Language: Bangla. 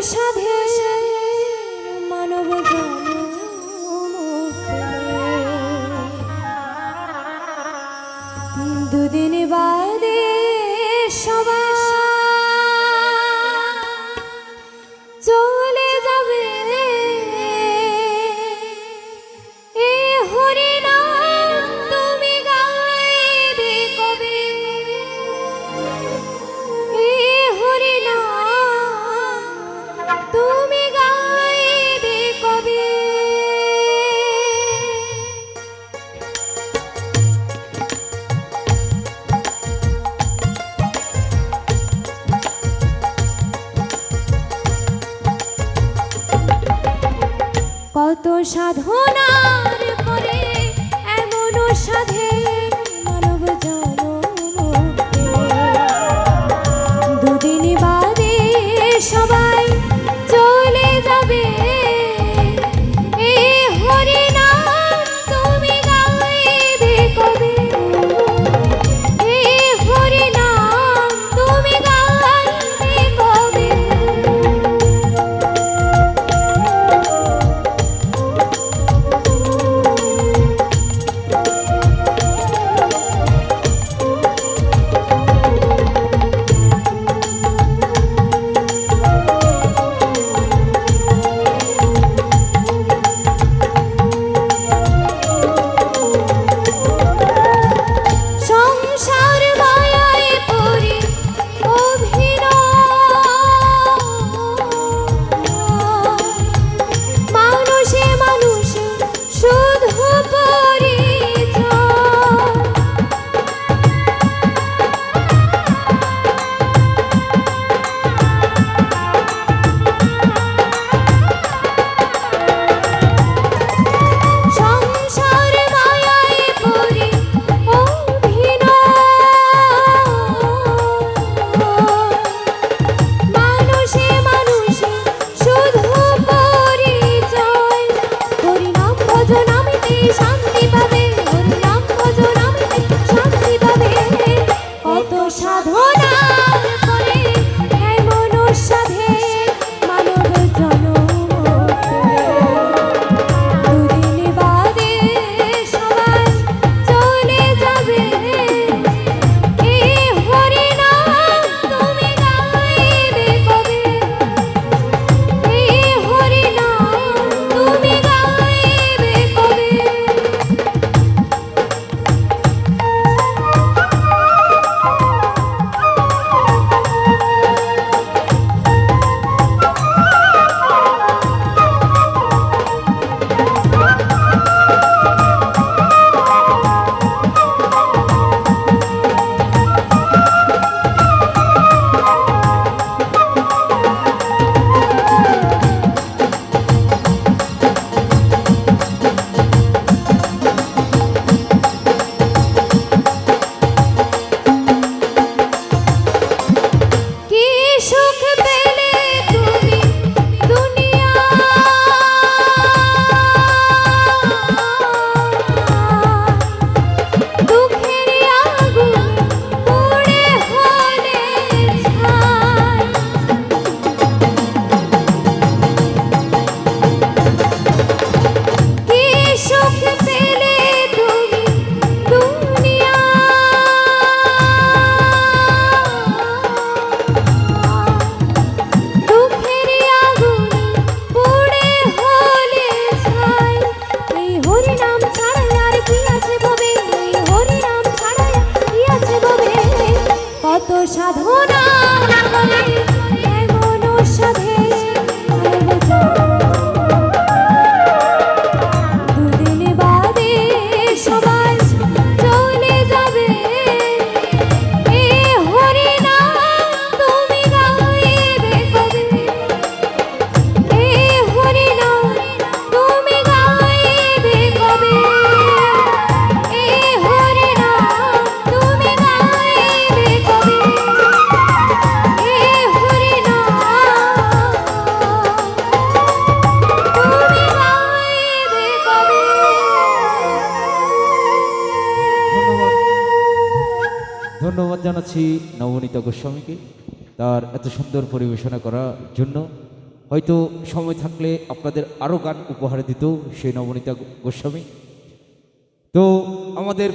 সাধের মানব দুদিন বাদে সবাই চলে যাবে এ হরি নাম তুমি গাইবে কবে এ হরি নাম তুমি গাইবে কবে কত সাধনার পরে এমন সাধে মানব জনম দুদিন বাদে সবাই চলে যাবে এ হরি নাম তুমি গাইবে কবে এ হরি নাম তুমি গাইবে কবে শান্তি পাবে হরি নাম ভজন নামে শান্তি পাবে কত সাধনার পরে এমন সাধে মানব জনম দুদিন বাদে সবাই চলে যাবে এ হরি নাম তুমি গাইবে কবে এ হরি নাম তুমি গাইবে কবে সাধনা করে এমন সাধে দুদিন বাদে সবাই চলে যাবে এ হরি নাম তুমি গাইবে কবে এ হরি নাম তুমি গাইবে কবে এ হরি নাম তুমি গাইবে কবে ধন্যবাদ জানাচ্ছি নবনীতা গোস্বামীকে তার এত সুন্দর পরিবেশনা করার জন্য। হয়তো সময় থাকলে আপনাদের আরও গান উপহার দিত সেই নবনীতা গোস্বামী। তো আমাদের